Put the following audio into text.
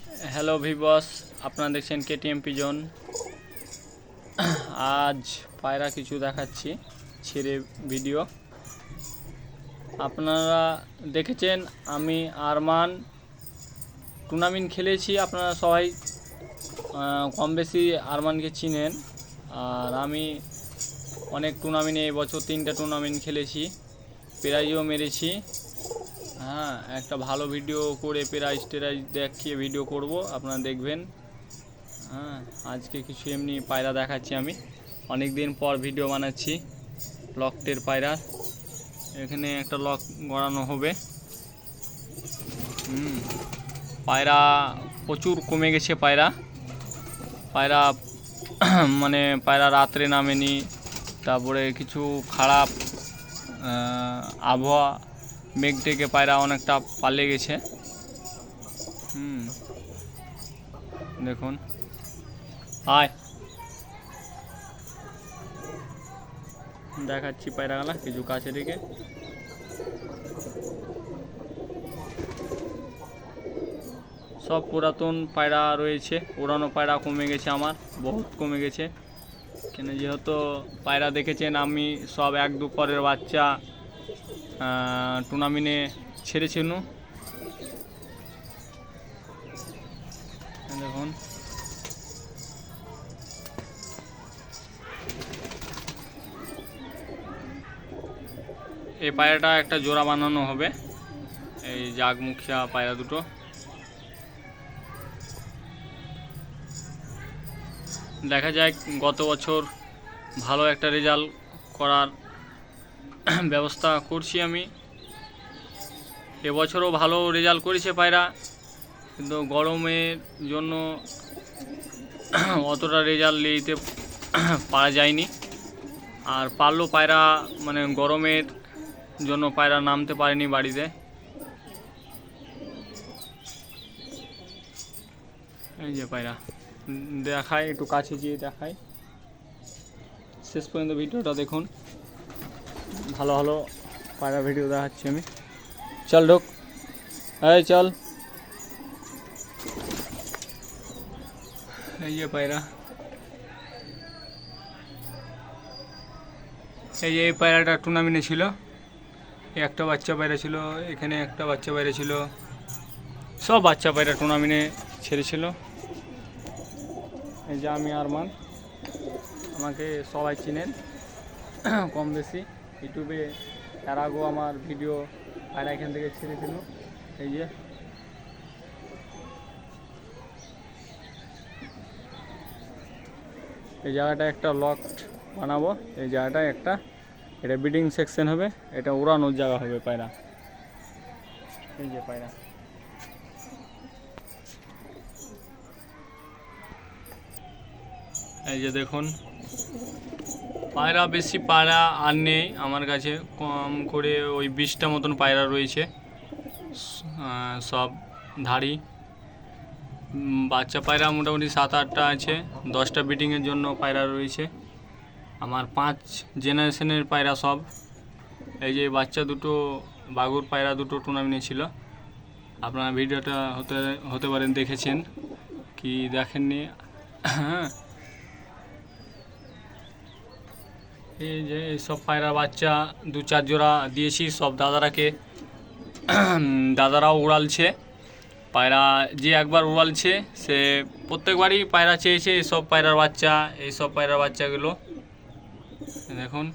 Hello ভিবস, আপনারা দেখছেন KTM pigeon. আজ পায়রা কিছু দেখাচ্ছি ছেড়ে ভিডিও। আপনারা দেখেছেন আমি আরমান টুর্নামেন্ট খেলেছি, আপনারা সবাই কম বেশি আরমানকে চিনেন। আর আমি অনেক টুর্নামেন্টে এবছর 3টা টুর্নামেন্ট খেলেছি, প্রাইজও মেরেছি। হ্যাঁ, একটা ভালো ভিডিও করে প্রাইজ দেখিয়ে ভিডিও করব, আপনারা দেখবেন। হ্যাঁ, আজকে কিছু এমনি পায়রা দেখাচ্ছি। আমি অনেক দিন পর ভিডিও বানাচ্ছি লকটের পায়রার। এখানে একটা লক গড়ানো হবে। পায়রা প্রচুর কমে গেছে। পায়রা মানে পায়রা রাত্রে নামেনি, তারপরে কিছু খারাপ আবহাওয়া মেঘ ডেকে পায়রা অনেকটা পালিয়ে গেছে। দেখুন, আয় দেখাচ্ছি পায়রাগুলা কিছু কাছে রেখে। সব পুরাতন পায়রা রয়েছে, উড়ানো পায়রা কমে গেছে, আমার বহুত কমে গেছে। কেন, যেহেতু পায়রা দেখেছেন আমি সব 1-2 পরের বাচ্চা টুর্নামেন্টে ছেড়েছিল। দেখুন, এই পায়রাটা একটা জোড়া বানানো হবে, এই জাগমুখিয়া পায়রা দুটো। দেখা যায়, গত বছর ভালো একটা রেজাল্ট করার ব্যবস্থা করছি আমি। এবছরও ভালো রেজাল্ট করেছে পায়রা, কিন্তু গরমের জন্য অতটা রেজাল্ট নিতে পারা যায়নি। আর পারলেও পায়রা মানে গরমের জন্য পায়রা নামতে পারেনি বাড়িতে। এই যে পায়রা দেখায়, একটু কাছে গিয়ে দেখায়। শেষ পর্যন্ত ভিডিওটা দেখুন, ভালো ভালো পায়রা ভিডিও দেখাচ্ছি আমি। চল ঢোক, এই চল। এই যে পায়রা, এই পায়রাটা টুর্নামেন্টে ছিল। একটা বাচ্চা পায়রা ছিল, এখানে একটা বাচ্চা পায়রা ছিল, সব বাচ্চা পায়রা টুর্নামেন্টে ছেড়েছিল। এই যে আমি আরমান, আমাকে সবাই চিনেন কম বেশি। ইউটিউবে এর আগেও আমার ভিডিও পায়রা এখান থেকে ছেড়েছিল। এই যে এই জায়গাটা একটা লক বানাবো, এই জায়গাটায় একটা, এটা ব্রিডিং সেকশন হবে, এটা উড়ানোর জায়গা হবে পায়রা। এই যে পায়রা, এই যে দেখুন পায়রা। বেশি পায়রা আর নেই আমার কাছে, কম করে ওই 20টা মতন পায়রা রয়েছে, সব ধাড়ি। বাচ্চা পায়রা মোটামুটি 7-8টা আছে, 10টা ব্রিডিংয়ের জন্য পায়রা রয়েছে আমার। 5 জেনারেশনের পায়রা সব। এই যে বাচ্চা দুটো বাগুর পায়রা দুটো টুর্নামেন্টে ছিল, আপনারা ভিডিওটা হতে পারেন দেখেছেন কি দেখেননি। হ্যাঁ, এই যে এইসব পায়রা বাচ্চা 2-4 জোড়া দিয়েছি সব দাদারাও উড়ালছে পায়রা। যে একবার উড়ালছে সে প্রত্যেকবারই পায়রা চেয়েছে এইসব পায়রার বাচ্চাগুলো। দেখুন।